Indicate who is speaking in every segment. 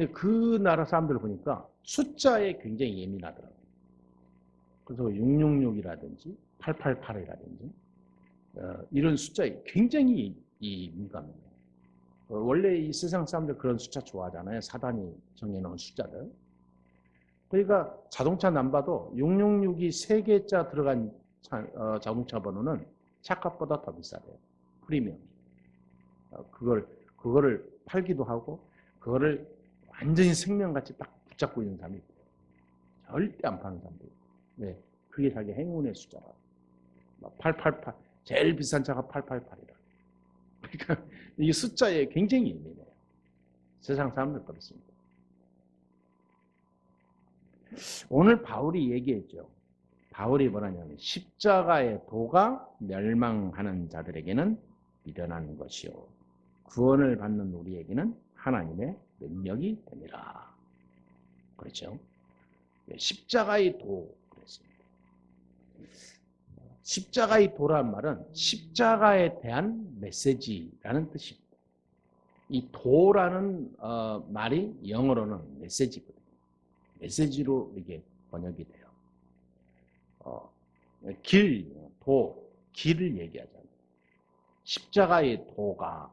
Speaker 1: 근데 그 나라 사람들을 보니까 숫자에 굉장히 예민하더라고요. 그래서 666이라든지 888이라든지 이런 숫자에 굉장히 민감해요. 원래 이 세상 사람들 그런 숫자 좋아하잖아요. 사단이 정해놓은 숫자들. 그러니까 자동차 넘버도 666이 3개자 들어간 자동차 번호는 차값보다 더 비싸대요. 프리미엄. 그거를 팔기도 하고 그거를 완전히 생명같이 딱 붙잡고 있는 사람이 있대요. 절대 안 파는 사람들. 네, 그게 자기 행운의 숫자가. 888. 제일 비싼 차가 888이라. 그러니까 이 숫자에 굉장히 예민해요. 세상 사람들 그렇습니다. 오늘 바울이 얘기했죠. 바울이 뭐라냐면 십자가의 도가 멸망하는 자들에게는 미련한 것이요 구원을 받는 우리에게는 하나님의 능력이 됩니다. 그렇죠? 십자가의 도 그랬습니다. 십자가의 도란 말은 십자가에 대한 메시지라는 뜻입니다. 이 도라는 말이 영어로는 메시지거든요. 메시지로 이게 번역이 돼요. 길을 얘기하잖아요. 십자가의 도가,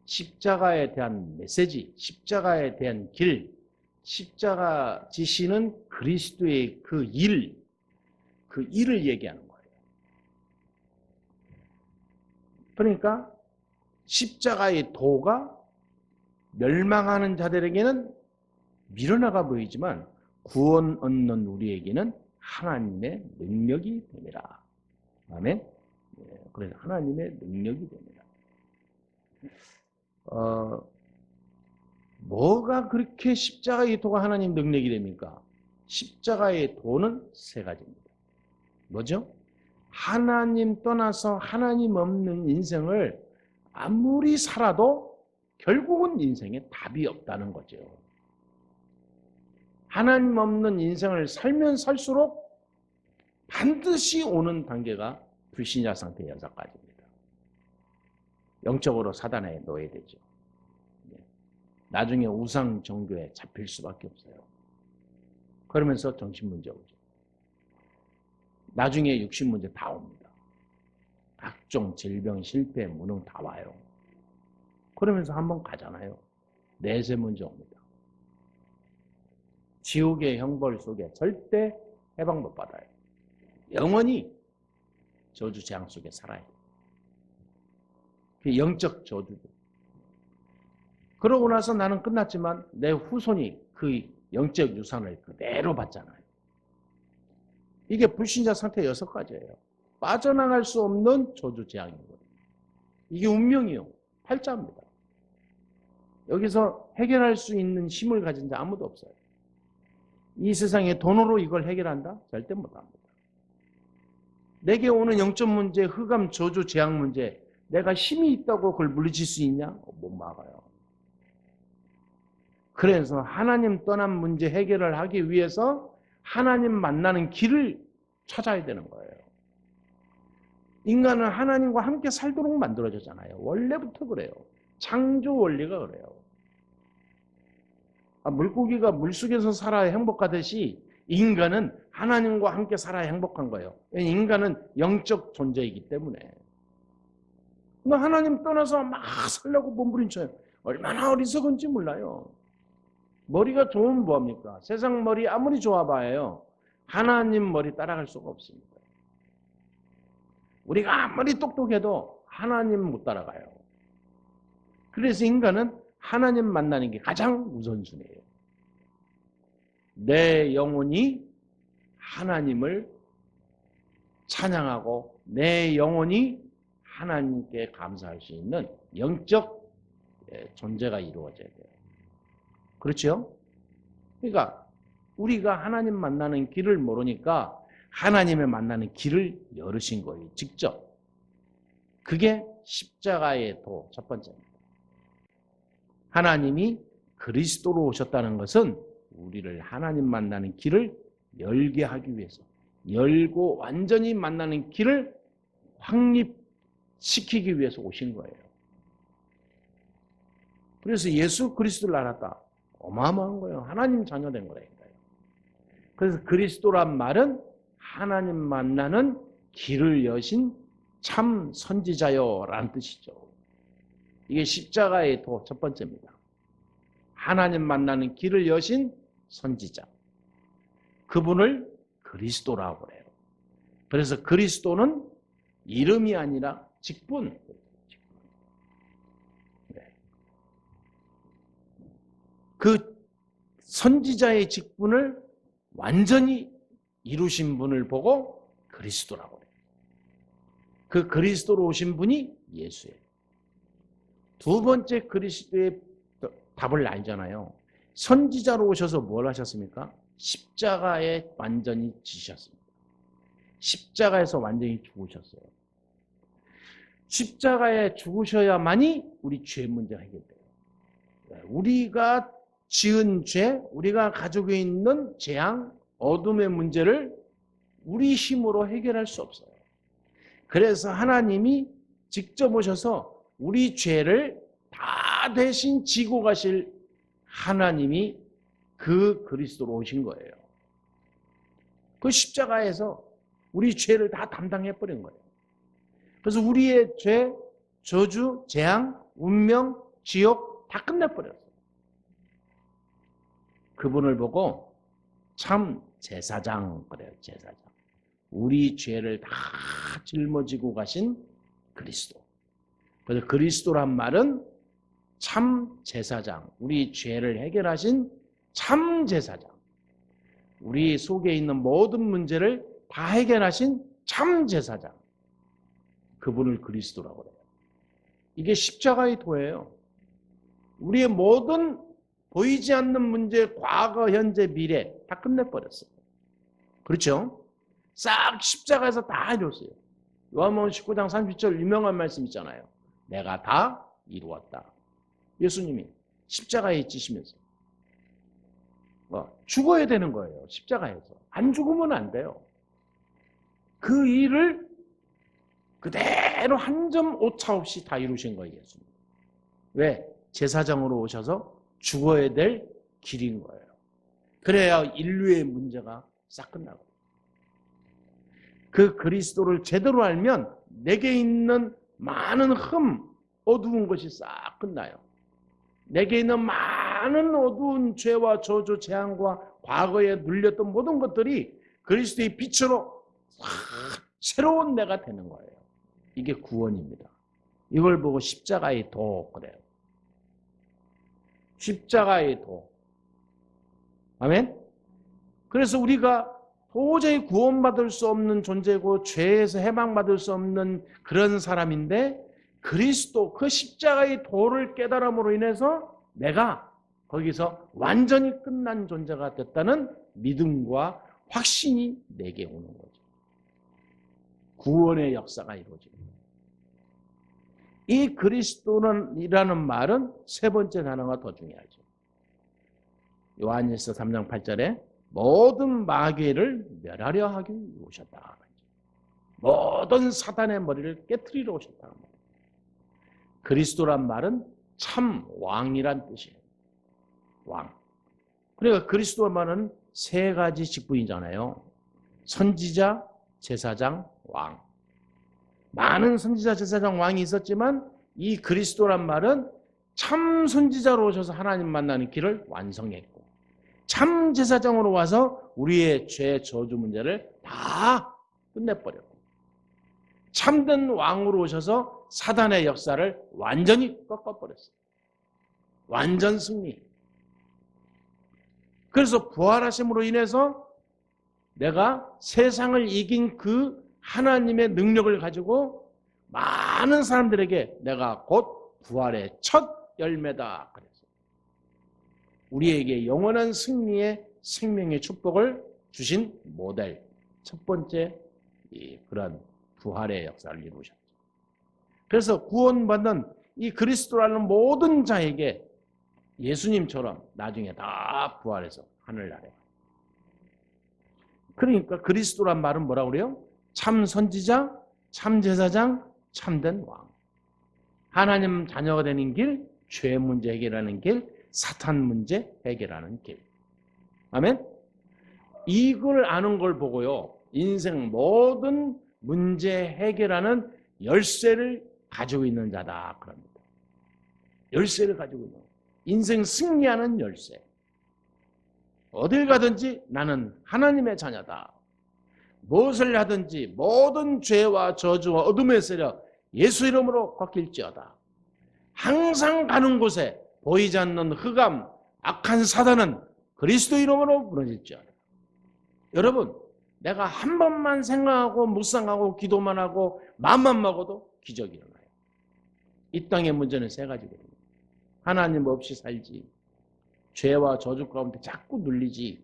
Speaker 1: 십자가에 대한 메시지, 십자가에 대한 길, 십자가 지시는 그리스도의 그 일을 얘기하는 거예요. 그러니까 십자가의 도가 멸망하는 자들에게는 미련하가 보이지만 구원 얻는 우리에게는 하나님의 능력이 됩니다. 아멘. 그래서 하나님의 능력이 됩니다. 뭐가 그렇게 십자가의 도가 하나님 능력이 됩니까? 십자가의 도는 세 가지입니다. 뭐죠? 하나님 떠나서 하나님 없는 인생을 아무리 살아도 결국은 인생에 답이 없다는 거죠. 하나님 없는 인생을 살면 살수록 반드시 오는 단계가 불신자 상태 6가지입니다. 영적으로 사단의 노예되죠. 나중에 우상 종교에 잡힐 수밖에 없어요. 그러면서 정신 문제 오죠. 나중에 육신 문제 다 옵니다. 각종 질병, 실패, 무능 다 와요. 그러면서 한번 가잖아요. 내세 문제 옵니다. 지옥의 형벌 속에 절대 해방 못 받아요. 영원히 저주 재앙 속에 살아야 돼요. 그 영적 저주죠. 그러고 나서 나는 끝났지만 내 후손이 그 영적 유산을 그대로 받잖아요. 이게 불신자 상태 6가지예요. 빠져나갈 수 없는 저주 재앙이거든요. 이게 운명이요. 팔자입니다. 여기서 해결할 수 있는 힘을 가진 자 아무도 없어요. 이 세상에 돈으로 이걸 해결한다? 절대 못합니다. 내게 오는 영적 문제, 흑암, 저주, 재앙 문제, 내가 힘이 있다고 그걸 물리칠 수 있냐? 못 막아요. 그래서 하나님 떠난 문제 해결을 하기 위해서 하나님 만나는 길을 찾아야 되는 거예요. 인간은 하나님과 함께 살도록 만들어졌잖아요. 원래부터 그래요. 창조 원리가 그래요. 물고기가 물속에서 살아야 행복하듯이 인간은 하나님과 함께 살아야 행복한 거예요. 인간은 영적 존재이기 때문에. 근데 하나님 떠나서 막 살려고 몸부림쳐요. 얼마나 어리석은지 몰라요. 머리가 좋으면 뭐합니까? 세상 머리 아무리 좋아봐요. 하나님 머리 따라갈 수가 없습니다. 우리가 아무리 똑똑해도 하나님 못 따라가요. 그래서 인간은 하나님 만나는 게 가장 우선순위예요. 내 영혼이 하나님을 찬양하고 내 영혼이 하나님께 감사할 수 있는 영적 존재가 이루어져야 돼요. 그렇죠? 그러니까 우리가 하나님 만나는 길을 모르니까 하나님을 만나는 길을 열으신 거예요. 직접. 그게 십자가의 도 첫 번째입니다. 하나님이 그리스도로 오셨다는 것은 우리를 하나님 만나는 길을 열게 하기 위해서 열고 완전히 만나는 길을 확립시키기 위해서 오신 거예요. 그래서 예수 그리스도를 알았다. 어마어마한 거예요. 하나님 자녀된 거라니까요. 그래서 그리스도란 말은 하나님 만나는 길을 여신 참 선지자요라는 뜻이죠. 이게 십자가의 도 첫 번째입니다. 하나님 만나는 길을 여신 선지자. 그분을 그리스도라고 해요. 그래서 그리스도는 이름이 아니라 직분. 그 선지자의 직분을 완전히 이루신 분을 보고 그리스도라고 해요. 그 그리스도로 오신 분이 예수예요. 두 번째 그리스도의 답을 알잖아요. 선지자로 오셔서 뭘 하셨습니까? 십자가에 완전히 지셨습니다. 십자가에서 완전히 죽으셨어요. 십자가에 죽으셔야만이 우리 죄 문제가 해결돼요. 우리가 지은 죄, 우리가 가지고 있는 재앙, 어둠의 문제를 우리 힘으로 해결할 수 없어요. 그래서 하나님이 직접 오셔서 우리 죄를 다 대신 지고 가실 하나님이 그 그리스도로 오신 거예요. 그 십자가에서 우리 죄를 다 담당해버린 거예요. 그래서 우리의 죄, 저주, 재앙, 운명, 지옥 다 끝내버렸어요. 그분을 보고 참 제사장 그래요. 제사장. 우리 죄를 다 짊어지고 가신 그리스도. 그래서 그리스도란 말은 참 제사장. 우리 죄를 해결하신 참 제사장. 우리 속에 있는 모든 문제를 다 해결하신 참 제사장. 그분을 그리스도라고 해요. 이게 십자가의 도예요. 우리의 모든 보이지 않는 문제, 과거, 현재, 미래 다 끝내버렸어요. 그렇죠? 싹 십자가에서 다 이뤘어요. 요한복음 19장 30절 유명한 말씀 있잖아요. 내가 다 이루었다. 예수님이 십자가에 지시면서 죽어야 되는 거예요. 십자가에서. 안 죽으면 안 돼요. 그 일을 그대로 한 점 오차 없이 다 이루신 거예요. 예수님. 왜? 제사장으로 오셔서 죽어야 될 길인 거예요. 그래야 인류의 문제가 싹 끝나고. 그 그리스도를 제대로 알면 내게 있는 많은 어두운 것이 싹 끝나요. 내게 있는 많은 어두운 죄와 저주, 재앙과 과거에 눌렸던 모든 것들이 그리스도의 빛으로 새로운 내가 되는 거예요. 이게 구원입니다. 이걸 보고 십자가의 도 그래요. 십자가의 도. 아멘? 그래서 우리가 도저히 구원받을 수 없는 존재고 죄에서 해방받을 수 없는 그런 사람인데 그리스도 그 십자가의 도를 깨달음으로 인해서 내가 거기서 완전히 끝난 존재가 됐다는 믿음과 확신이 내게 오는 거죠. 구원의 역사가 이루어집니다. 이 그리스도는이라는 말은 세 번째 단어가 더 중요하죠. 요한일서 3장 8절에 모든 마귀를 멸하려 하기 오셨다. 모든 사단의 머리를 깨트리러 오셨다. 그리스도란 말은 참 왕이란 뜻이에요. 왕. 그러니까 그리스도란 말은 세 가지 직분이잖아요. 선지자, 제사장, 왕. 많은 선지자, 제사장, 왕이 있었지만 이 그리스도란 말은 참 선지자로 오셔서 하나님 만나는 길을 완성했고 참 제사장으로 와서 우리의 죄, 저주 문제를 다 끝내버렸고 참된 왕으로 오셔서 사단의 역사를 완전히 꺾어버렸어요. 완전 승리. 그래서 부활하심으로 인해서 내가 세상을 이긴 그 하나님의 능력을 가지고 많은 사람들에게 내가 곧 부활의 첫 열매다. 그래서 우리에게 영원한 승리의 생명의 축복을 주신 모델, 첫 번째 그런 부활의 역사를 이루셨죠. 그래서 구원받는 이 그리스도라는 모든 자에게 예수님처럼 나중에 다 부활해서 하늘나라에. 그러니까 그리스도란 말은 뭐라고 그래요? 참 선지자, 참 제사장, 참된 왕. 하나님 자녀가 되는 길, 죄 문제 해결하는 길, 사탄 문제 해결하는 길. 아멘? 이걸 아는 걸 보고요. 인생 모든 문제 해결하는 열쇠를 가지고 있는 자다. 그럽니다. 열쇠를 가지고 있는. 인생 승리하는 열쇠. 어딜 가든지 나는 하나님의 자녀다. 무엇을 하든지 모든 죄와 저주와 어둠의 세력 예수 이름으로 꺾일지어다. 항상 가는 곳에 보이지 않는 흑암, 악한 사단은 그리스도 이름으로 무너질지어다. 여러분, 내가 한 번만 생각하고 묵상하고 기도만 하고 마음만 먹어도 기적이 일어나요. 이 땅의 문제는 세 가지거든요. 하나님 없이 살지, 죄와 저주 가운데 자꾸 눌리지,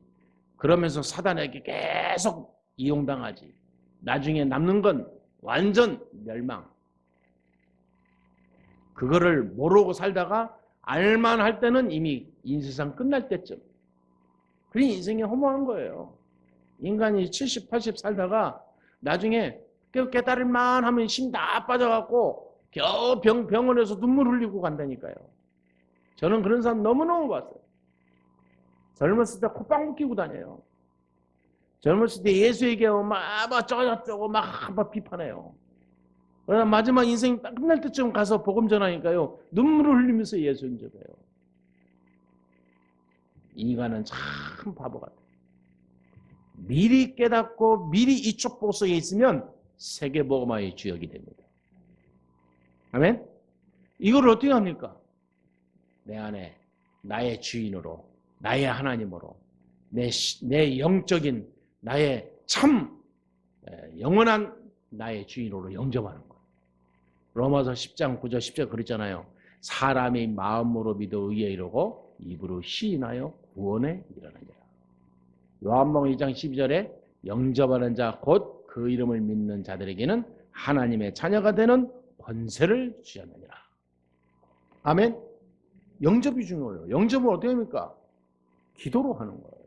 Speaker 1: 그러면서 사단에게 계속 이용당하지, 나중에 남는 건 완전 멸망. 그거를 모르고 살다가 알만 할 때는 이미 이 세상 끝날 때쯤. 그게 인생이 허무한 거예요. 인간이 70, 80 살다가 나중에 깨달을만 하면 힘 다 빠져갖고 겨우 병원에서 눈물 흘리고 간다니까요. 저는 그런 사람 너무너무 봤어요. 젊었을 때 콧방귀 끼고 다녀요. 젊었을 때 예수 얘기하고 막 저쩌고 막 비판해요. 그러나 마지막 인생 딱 끝날 때쯤 가서 복음 전하니까요. 눈물을 흘리면서 예수 인정해요. 인간은 참 바보 같아요. 미리 깨닫고 미리 이쪽 보석에 있으면 세계복음화의 주역이 됩니다. 아멘? 이걸 어떻게 합니까? 내 안에 나의 주인으로, 나의 하나님으로, 내 영적인 나의 참 영원한 나의 주인으로 영접하는 거예요. 로마서 10장 9절 10절 그랬잖아요. 사람이 마음으로 믿어 의에 이르고 입으로 시인하여 구원에 이르느니라. 요한복음 2장 12절에 영접하는 자 곧 그 이름을 믿는 자들에게는 하나님의 자녀가 되는 권세를 주셨느니라. 아멘. 영접이 중요해요. 영접은 어떻게 합니까? 기도로 하는 거예요.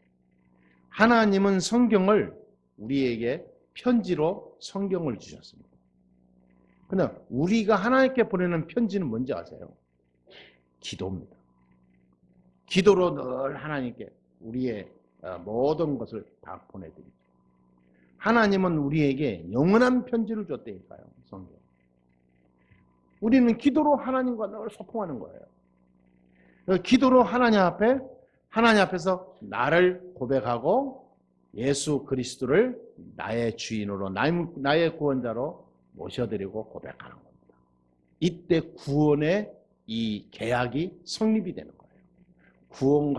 Speaker 1: 하나님은 성경을 우리에게 편지로 성경을 주셨습니다. 그런데 우리가 하나님께 보내는 편지는 뭔지 아세요? 기도입니다. 기도로 늘 하나님께 우리의 모든 것을 다 보내드리죠. 하나님은 우리에게 영원한 편지를 줬다니까요. 성경. 우리는 기도로 하나님과 늘 소통하는 거예요. 기도로 하나님 앞에서 나를 고백하고 예수 그리스도를 나의 주인으로, 나의 구원자로 모셔드리고 고백하는 겁니다. 이때 구원의 이 계약이 성립이 되는 거예요. 구원,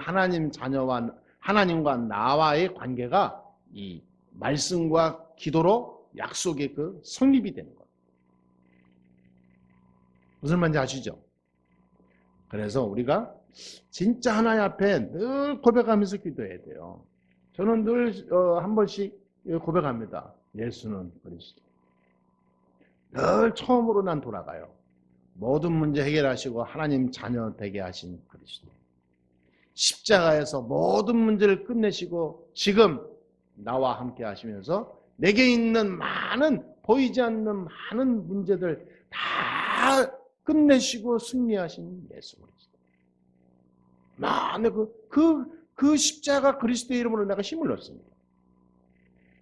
Speaker 1: 하나님과 나와의 관계가 이 말씀과 기도로 약속의 그 성립이 되는 거예요. 무슨 말인지 아시죠? 그래서 우리가 진짜 하나님 앞에 늘 고백하면서 기도해야 돼요. 저는 늘 한 번씩 고백합니다. 예수는 그리스도. 늘 처음으로 난 돌아가요. 모든 문제 해결하시고 하나님 자녀 되게 하신 그리스도. 십자가에서 모든 문제를 끝내시고 지금 나와 함께 하시면서 내게 있는 많은 보이지 않는 많은 문제들 다 끝내시고 승리하신 예수 그리스도. 그 십자가 그리스도의 이름으로 내가 힘을 얻습니다.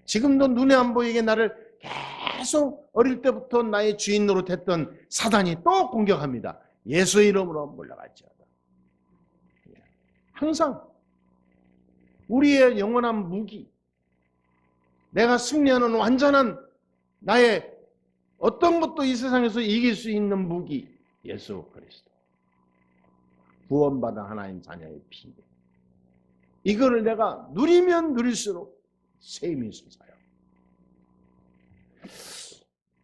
Speaker 1: 지금도 눈에 안 보이게 나를 계속 어릴 때부터 나의 주인 노릇했던 사단이 또 공격합니다. 예수의 이름으로 물러갈지어다. 항상 우리의 영원한 무기, 내가 승리하는 완전한 나의 어떤 것도 이 세상에서 이길 수 있는 무기, 예수 그리스도. 구원받은 하나님 자녀의 피. 이거를 내가 누리면 누릴수록 셈이 솟아요.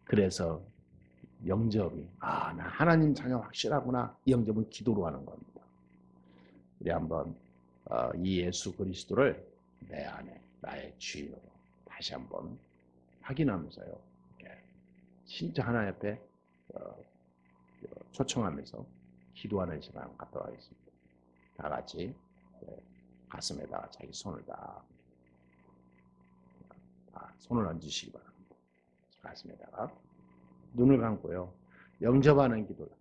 Speaker 1: 그래서 영접이, 나 하나님 자녀 확실하구나. 이 영접은 기도로 하는 겁니다. 우리 한번 이 예수 그리스도를 내 안에 나의 주인으로 다시 한번 확인하면서요. 진짜 하나님 앞에 초청하면서 기도하는 시간 갖도록 하겠습니다. 다 같이 가슴에다가 자기 손을 손을 얹으시기 바랍니다. 가슴에다가 눈을 감고요. 영접하는 기도를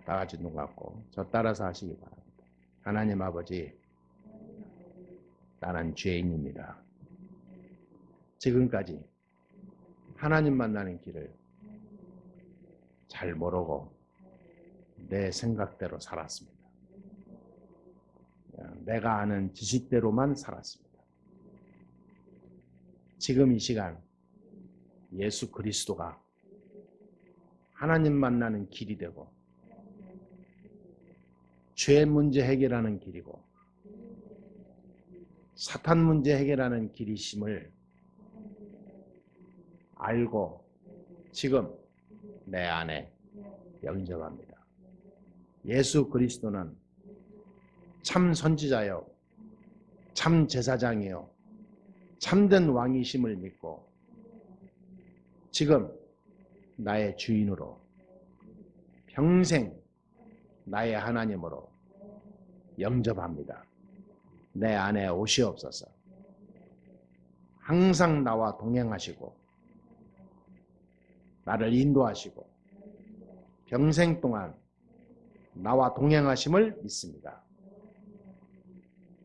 Speaker 1: 다 같이 눈 감고 저 따라서 하시기 바랍니다. 하나님 아버지, 나는 죄인입니다. 지금까지 하나님 만나는 길을 잘 모르고 내 생각대로 살았습니다. 내가 아는 지식대로만 살았습니다. 지금 이 시간 예수 그리스도가 하나님 만나는 길이 되고 죄 문제 해결하는 길이고 사탄 문제 해결하는 길이심을 알고 지금 내 안에 영접합니다. 예수 그리스도는 참 선지자요, 참 제사장이요, 참된 왕이심을 믿고 지금 나의 주인으로 평생 나의 하나님으로 영접합니다. 내 안에 오시옵소서. 항상 나와 동행하시고 나를 인도하시고 평생 동안 나와 동행하심을 믿습니다.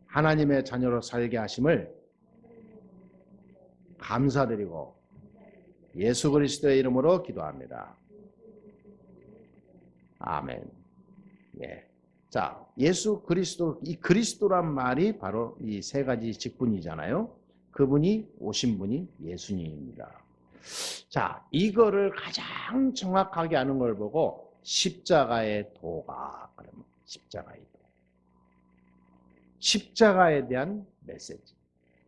Speaker 1: 하나님의 자녀로 살게 하심을 감사드리고 예수 그리스도의 이름으로 기도합니다. 아멘. 예. 자, 예수 그리스도, 이 그리스도란 말이 바로 이 세 가지 직분이잖아요. 그분이 오신 분이 예수님입니다. 자, 이거를 가장 정확하게 아는 걸 보고 십자가의 도가, 그러면 십자가의 도. 십자가에 대한 메시지.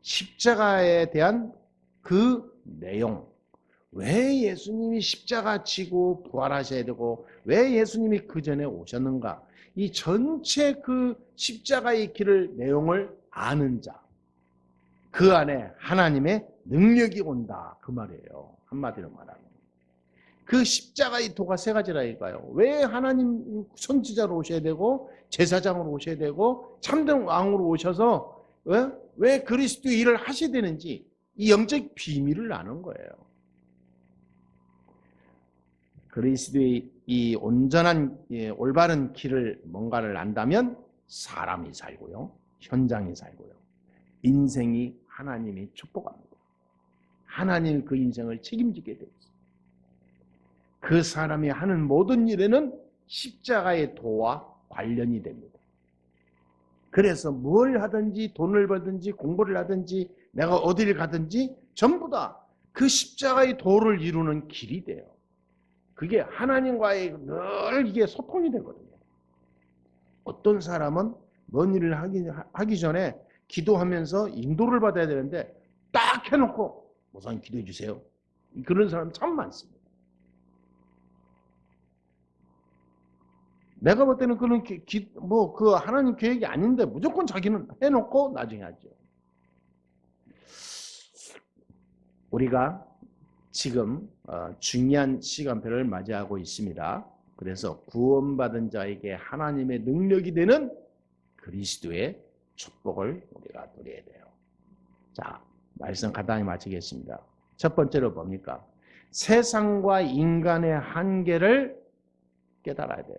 Speaker 1: 십자가에 대한 그 내용. 왜 예수님이 십자가 지고 부활하셔야 되고 왜 예수님이 그 전에 오셨는가? 이 전체 그 십자가의 길을 내용을 아는 자. 그 안에 하나님의 능력이 온다. 그 말이에요. 한마디로 말하면. 그 십자가의 도가 세 가지라니까요. 왜 하나님 선지자로 오셔야 되고 제사장으로 오셔야 되고 참된 왕으로 오셔서 왜 그리스도 일을 하셔야 되는지 이 영적 비밀을 아는 거예요. 그리스도의 이 온전한 올바른 길을 뭔가를 안다면 사람이 살고요. 현장이 살고요. 인생이 하나님이 축복합니다. 하나님이 그 인생을 책임지게 되어 있어요. 그 사람이 하는 모든 일에는 십자가의 도와 관련이 됩니다. 그래서 뭘 하든지 돈을 벌든지 공부를 하든지 내가 어디를 가든지 전부 다 그 십자가의 도를 이루는 길이 돼요. 그게 하나님과의 늘 이게 소통이 되거든요. 어떤 사람은 뭔 일을 하기 전에 기도하면서 인도를 받아야 되는데 딱 해놓고 우선 기도해 주세요. 그런 사람 참 많습니다. 내가 볼 때는 그런 그 하나님 계획이 아닌데 무조건 자기는 해놓고 나중에 하죠. 우리가 지금 중요한 시간표를 맞이하고 있습니다. 그래서 구원받은 자에게 하나님의 능력이 되는 그리스도의 축복을 우리가 누려야 돼요. 자, 말씀 간단히 마치겠습니다. 첫 번째로 뭡니까? 세상과 인간의 한계를 깨달아야 돼요.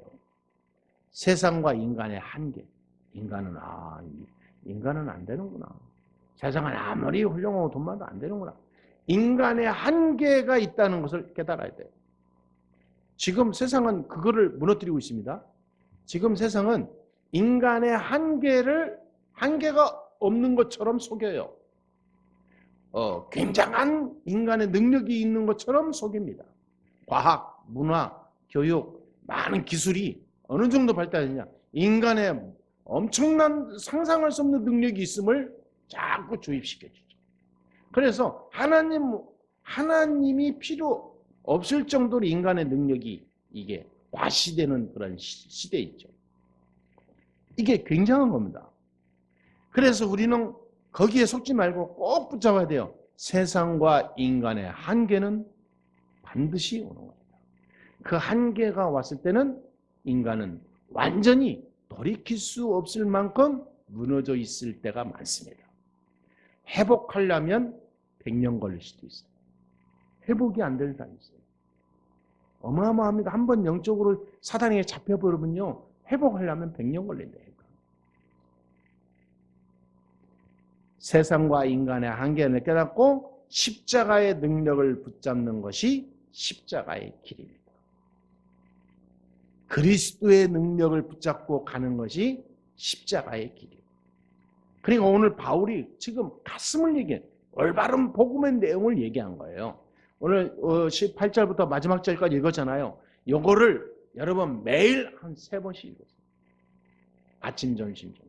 Speaker 1: 세상과 인간의 한계. 인간은 안 되는구나. 세상은 아무리 훌륭하고 돈 많아도 안 되는구나. 인간의 한계가 있다는 것을 깨달아야 돼요. 지금 세상은 그거를 무너뜨리고 있습니다. 지금 세상은 인간의 한계가 없는 것처럼 속여요. 굉장한 인간의 능력이 있는 것처럼 속입니다. 과학, 문화, 교육, 많은 기술이 어느 정도 발달했냐? 인간의 엄청난 상상할 수 없는 능력이 있음을 자꾸 주입시켜주죠. 그래서 하나님이 필요 없을 정도로 인간의 능력이 이게 과시되는 그런 시대에 있죠. 이게 굉장한 겁니다. 그래서 우리는 거기에 속지 말고 꼭 붙잡아야 돼요. 세상과 인간의 한계는 반드시 오는 겁니다. 그 한계가 왔을 때는 인간은 완전히 돌이킬 수 없을 만큼 무너져 있을 때가 많습니다. 회복하려면 100년 걸릴 수도 있어요. 회복이 안 되는 사람이 있어요. 어마어마합니다. 한번 영적으로 사단에게 잡혀버리면요. 회복하려면 100년 걸린다니까. 세상과 인간의 한계를 깨닫고 십자가의 능력을 붙잡는 것이 십자가의 길입니다. 그리스도의 능력을 붙잡고 가는 것이 십자가의 길이에요. 그러니까 오늘 바울이 지금 가슴을 얘기해, 올바른 복음의 내용을 얘기한 거예요. 오늘 18절부터 마지막 절까지 읽었잖아요. 요거를 여러분 매일 한 3번씩 읽었어요. 아침, 점심, 저녁.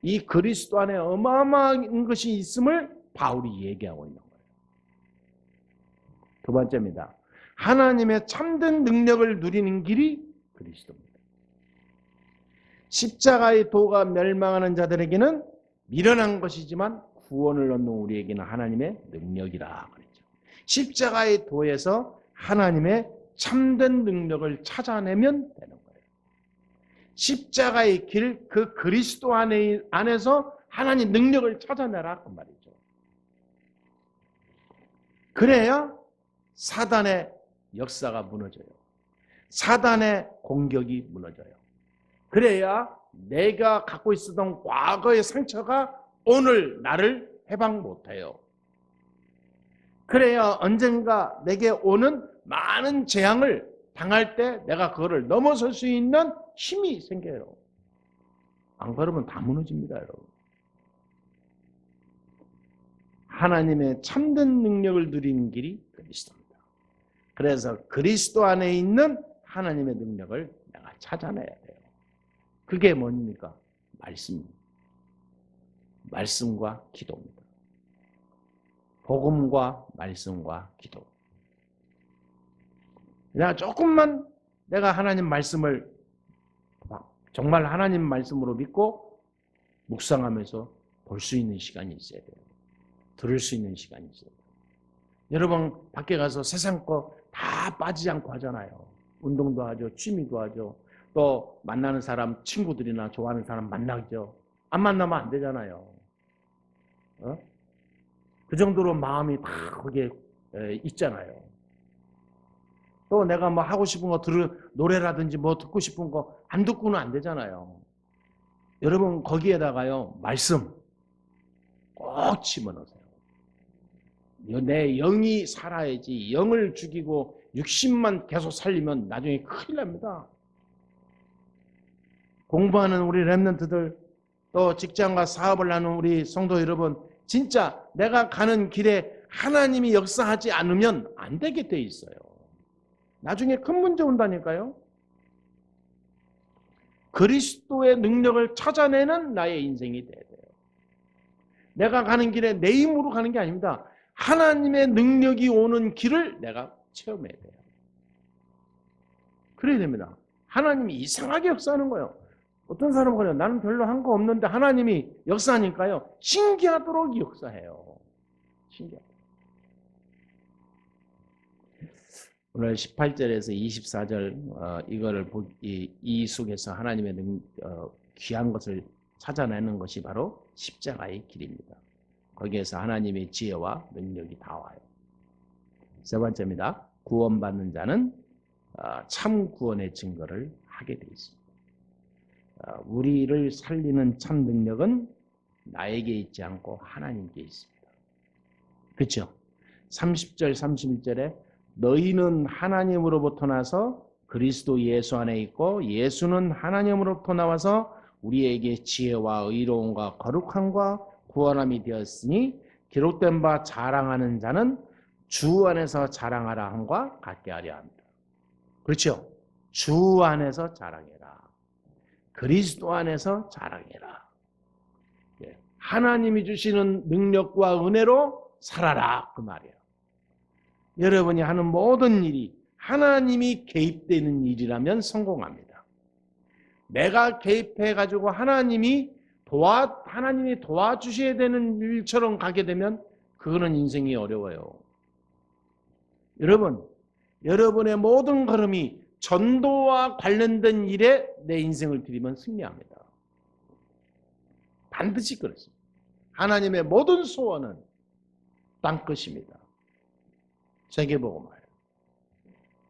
Speaker 1: 이 그리스도 안에 어마어마한 것이 있음을 바울이 얘기하고 있는 거예요. 두 번째입니다. 하나님의 참된 능력을 누리는 길이 그리스도입니다. 십자가의 도가 멸망하는 자들에게는 미련한 것이지만 구원을 얻는 우리에게는 하나님의 능력이라 그랬죠. 십자가의 도에서 하나님의 참된 능력을 찾아내면 되는 거예요. 십자가의 길, 그 그리스도 안에서 하나님 능력을 찾아내라 그 말이죠. 그래야 사단의 역사가 무너져요. 사단의 공격이 무너져요. 그래야 내가 갖고 있었던 과거의 상처가 오늘 나를 해방 못해요. 그래야 언젠가 내게 오는 많은 재앙을 당할 때 내가 그거를 넘어설 수 있는 힘이 생겨요. 안 그러면 다 무너집니다, 여러분. 하나님의 참된 능력을 누리는 길이 그리스도입니다. 그래서 그리스도 안에 있는 하나님의 능력을 내가 찾아내야 돼요. 그게 뭡니까? 말씀과 기도입니다. 복음과 말씀과 기도. 내가 조금만 내가 하나님 말씀을 정말 하나님 말씀으로 믿고 묵상하면서 볼 수 있는 시간이 있어야 돼요. 들을 수 있는 시간이 있어요. 여러분 밖에 가서 세상 거 다 빠지지 않고 하잖아요. 운동도 하죠. 취미도 하죠. 또 만나는 사람, 친구들이나 좋아하는 사람 만나죠. 안 만나면 안 되잖아요. 그 정도로 마음이 다 거기에 있잖아요. 또 내가 뭐 하고 싶은 거 노래라든지 뭐 듣고 싶은 거 안 듣고는 안 되잖아요. 여러분 거기에다가요 말씀 꼭 집어넣으세요. 내 영이 살아야지. 영을 죽이고 육신만 계속 살리면 나중에 큰일 납니다. 공부하는 우리 랩런트들, 또 직장과 사업을 하는 우리 성도 여러분, 진짜 내가 가는 길에 하나님이 역사하지 않으면 안 되게 돼 있어요. 나중에 큰 문제 온다니까요. 그리스도의 능력을 찾아내는 나의 인생이 돼야 돼요. 내가 가는 길에 내 힘으로 가는 게 아닙니다. 하나님의 능력이 오는 길을 내가 체험해야 돼요. 그래야 됩니다. 하나님이 이상하게 역사하는 거예요. 어떤 사람은 그래요. 나는 별로 한 거 없는데 하나님이 역사하니까요. 신기하도록 역사해요. 신기하도록. 오늘 18절에서 24절 이거를 이 속에서 하나님의 귀한 것을 찾아내는 것이 바로 십자가의 길입니다. 거기에서 하나님의 지혜와 능력이 다 와요. 세 번째입니다. 구원받는 자는 참 구원의 증거를 하게 되어 있습니다. 우리를 살리는 참 능력은 나에게 있지 않고 하나님께 있습니다. 그렇죠? 30절, 31절에 너희는 하나님으로부터 나서 그리스도 예수 안에 있고 예수는 하나님으로부터 나와서 우리에게 지혜와 의로움과 거룩함과 구원함이 되었으니 기록된 바 자랑하는 자는 주 안에서 자랑하라 함과 같게 하려 합니다. 그렇죠? 주 안에서 자랑해라. 그리스도 안에서 자랑해라. 하나님이 주시는 능력과 은혜로 살아라 그 말이에요. 여러분이 하는 모든 일이 하나님이 개입되는 일이라면 성공합니다. 내가 개입해가지고 하나님이 도와주셔야 되는 일처럼 가게 되면 그거는 인생이 어려워요. 여러분의 모든 걸음이 전도와 관련된 일에 내 인생을 드리면 승리합니다. 반드시 그렇습니다. 하나님의 모든 소원은 땅끝입니다. 세계복음화예요.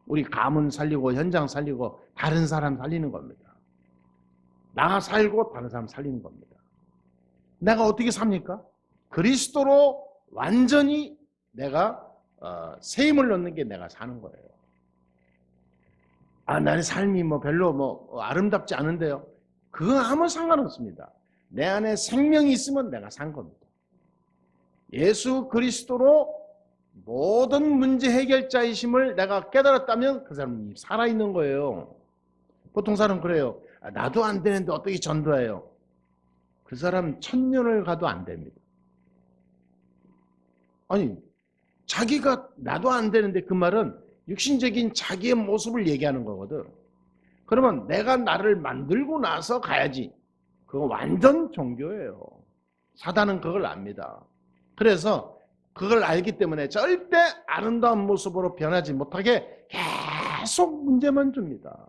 Speaker 1: 우리 가문 살리고 현장 살리고 다른 사람 살리는 겁니다. 나 살고 다른 사람 살리는 겁니다. 내가 어떻게 삽니까? 그리스도로 완전히 내가 새 힘을 얻는 게 내가 사는 거예요. 나의 삶이 별로 아름답지 않은데요. 그건 아무 상관없습니다. 내 안에 생명이 있으면 내가 산 겁니다. 예수 그리스도로 모든 문제 해결자이심을 내가 깨달았다면 그 사람이 살아있는 거예요. 보통 사람은 그래요. 나도 안 되는데 어떻게 전도해요? 그 사람 1000년을 가도 안 됩니다. 아니, 자기가 나도 안 되는데 그 말은 육신적인 자기의 모습을 얘기하는 거거든. 그러면 내가 나를 만들고 나서 가야지. 그거 완전 종교예요. 사단은 그걸 압니다. 그래서 그걸 알기 때문에 절대 아름다운 모습으로 변하지 못하게 계속 문제만 줍니다.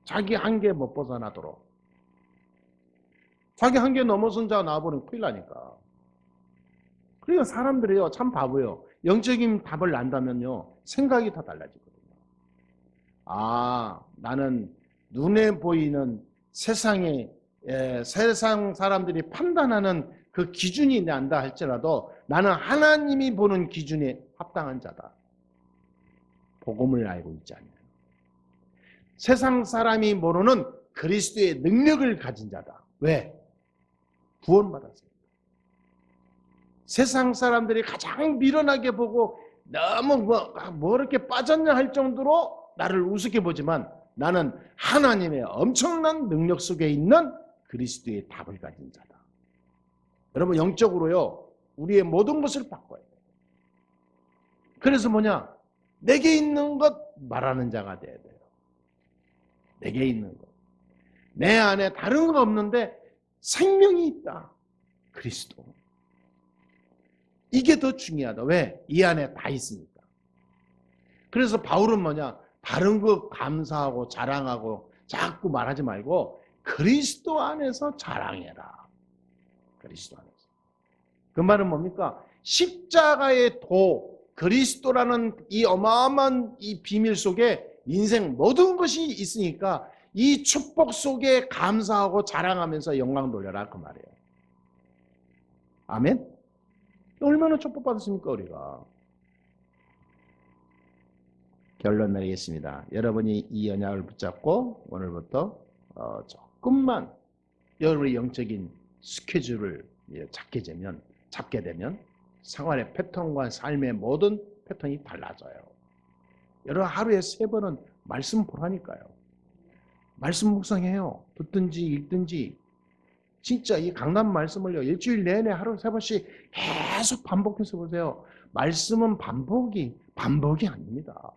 Speaker 1: 자기 한계 못 벗어나도록. 자기 한계 넘어선 자가 나와버리면 큰일 나니까. 그러니까 사람들이요, 참 바보예요. 영적인 답을 안다면요, 생각이 다 달라지거든요. 나는 눈에 보이는 세상 사람들이 판단하는 그 기준이 난다 할지라도 나는 하나님이 보는 기준에 합당한 자다. 복음을 알고 있지 않냐. 세상 사람이 모르는 그리스도의 능력을 가진 자다. 왜? 구원받았어요. 세상 사람들이 가장 미련하게 보고 너무 뭐 이렇게 빠졌냐 할 정도로 나를 우습게 보지만 나는 하나님의 엄청난 능력 속에 있는 그리스도의 답을 가진 자다. 여러분, 영적으로요, 우리의 모든 것을 바꿔야 돼요. 그래서 내게 있는 것 말하는 자가 돼야 돼요. 내게 있는 것. 내 안에 다른 거 없는데 생명이 있다. 그리스도. 이게 더 중요하다. 왜? 이 안에 다 있으니까. 그래서 바울은 다른 거 감사하고 자랑하고 자꾸 말하지 말고 그리스도 안에서 자랑해라. 그리스도 안에서. 그 말은 뭡니까? 십자가의 그리스도라는 이 어마어마한 이 비밀 속에 인생 모든 것이 있으니까 이 축복 속에 감사하고 자랑하면서 영광 돌려라, 그 말이에요. 아멘? 얼마나 축복받았습니까, 우리가? 결론 내리겠습니다. 여러분이 이 언약을 붙잡고 오늘부터 조금만 여러분의 영적인 스케줄을 잡게 되면 생활의 패턴과 삶의 모든 패턴이 달라져요. 여러분, 하루에 3번은 말씀 보라니까요. 말씀 묵상해요. 듣든지 읽든지. 진짜 이 강단 말씀을요, 일주일 내내 하루 3번씩 계속 반복해서 보세요. 말씀은 반복이 아닙니다.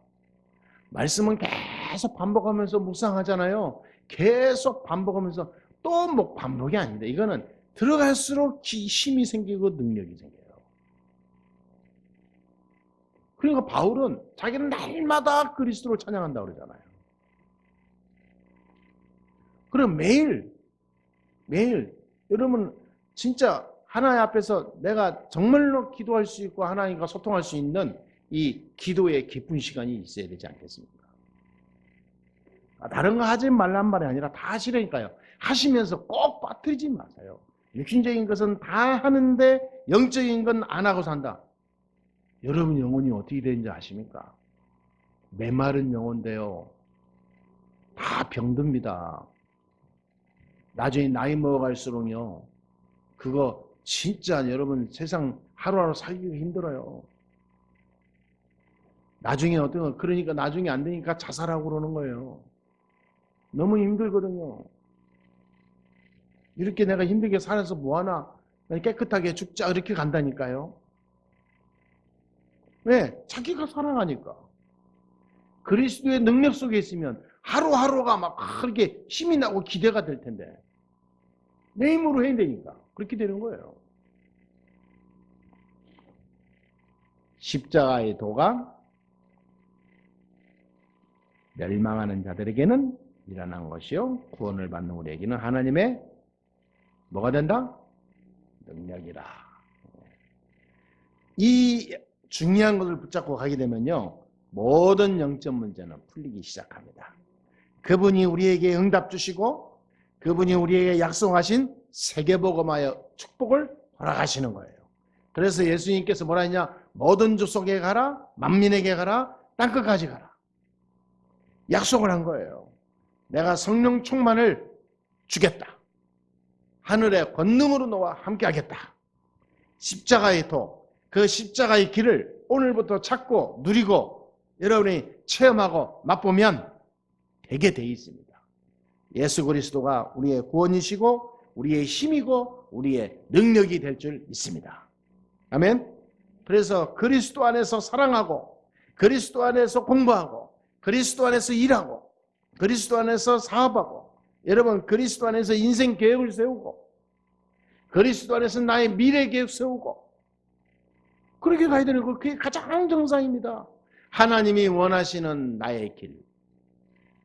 Speaker 1: 말씀은 계속 반복하면서 묵상하잖아요. 계속 반복하면서 또 반복이 아닙니다. 이거는 들어갈수록 힘이 생기고 능력이 생겨요. 그러니까 바울은 자기는 날마다 그리스도를 찬양한다고 그러잖아요. 그럼 매일 여러분 진짜 하나님 앞에서 내가 정말로 기도할 수 있고 하나님과 소통할 수 있는 이 기도의 깊은 시간이 있어야 되지 않겠습니까? 다른 거 하지 말란 말이 아니라 다 하시라니까요. 하시면서 꼭 빠뜨리지 마세요. 육신적인 것은 다 하는데 영적인 건 안 하고 산다. 여러분 영혼이 어떻게 되는지 아십니까? 메마른 영혼인데요. 다 병듭니다. 나중에 나이 먹어갈수록요. 그거 진짜 여러분 세상 하루하루 살기가 힘들어요. 나중에 그러니까 나중에 안 되니까 자살하고 그러는 거예요. 너무 힘들거든요. 이렇게 내가 힘들게 살아서 뭐하나 깨끗하게 죽자 이렇게 간다니까요. 왜? 자기가 사랑하니까. 그리스도의 능력 속에 있으면 하루하루가 막 그렇게 힘이 나고 기대가 될 텐데 내 힘으로 해야 되니까 그렇게 되는 거예요. 십자가의 도가 멸망하는 자들에게는 일어난 것이요 구원을 받는 우리에게는 하나님의 뭐가 된다? 능력이라. 이 중요한 것을 붙잡고 가게 되면요 모든 영적 문제는 풀리기 시작합니다. 그분이 우리에게 응답 주시고 그분이 우리에게 약속하신 세계복음화의 축복을 허락하시는 거예요. 그래서 예수님께서 뭐라 했냐? 모든 족속에 가라, 만민에게 가라, 땅끝까지 가라. 약속을 한 거예요. 내가 성령 충만을 주겠다. 하늘의 권능으로 너와 함께 하겠다. 십자가의 도, 그 십자가의 길을 오늘부터 찾고 누리고 여러분이 체험하고 맛보면 되게 돼 있습니다. 예수 그리스도가 우리의 구원이시고 우리의 힘이고 우리의 능력이 될 줄 믿습니다. 아멘. 그래서 그리스도 안에서 사랑하고 그리스도 안에서 공부하고 그리스도 안에서 일하고 그리스도 안에서 사업하고 여러분 그리스도 안에서 인생 계획을 세우고 그리스도 안에서 나의 미래 계획 세우고 그렇게 가야 되는 거 그게 가장 정상입니다. 하나님이 원하시는 나의 길.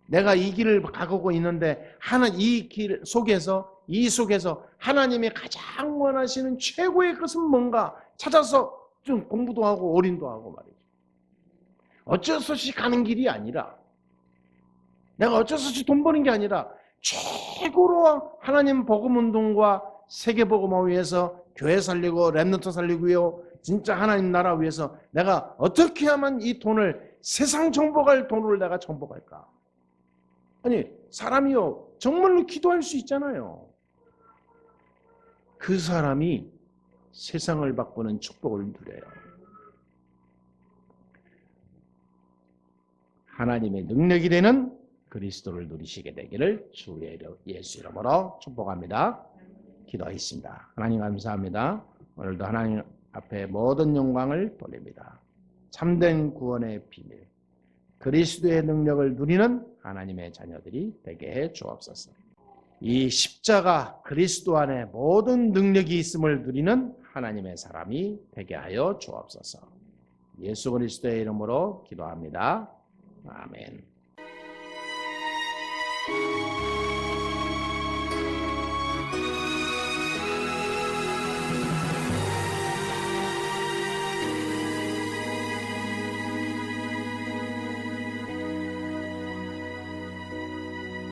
Speaker 1: 내가 이 길을 가고 있는데 이 길 속에서 하나님이 가장 원하시는 최고의 것은 뭔가 찾아서 좀 공부도 하고 올인도 하고 말이죠. 어쩔 수 없이 가는 길이 아니라 내가 어쩔 수 없이 돈 버는 게 아니라 최고로 하나님 복음운동과 세계복음을 위해서 교회 살리고 렘넌트 살리고요. 진짜 하나님 나라 위해서 내가 어떻게 하면 이 돈을 세상 정복할 돈을 내가 정복할까? 아니 사람이요 정말로 기도할 수 있잖아요. 그 사람이 세상을 바꾸는 축복을 누려요. 하나님의 능력이 되는 그리스도를 누리시게 되기를 주 예수 이름으로 축복합니다. 기도하겠습니다. 하나님 감사합니다. 오늘도 하나님 앞에 모든 영광을 돌립니다. 참된 구원의 비밀, 그리스도의 능력을 누리는 하나님의 자녀들이 되게 해 주옵소서. 이 십자가 그리스도 안에 모든 능력이 있음을 누리는 하나님의 사람이 되게 하여 주옵소서. 예수 그리스도의 이름으로 기도합니다. 아멘.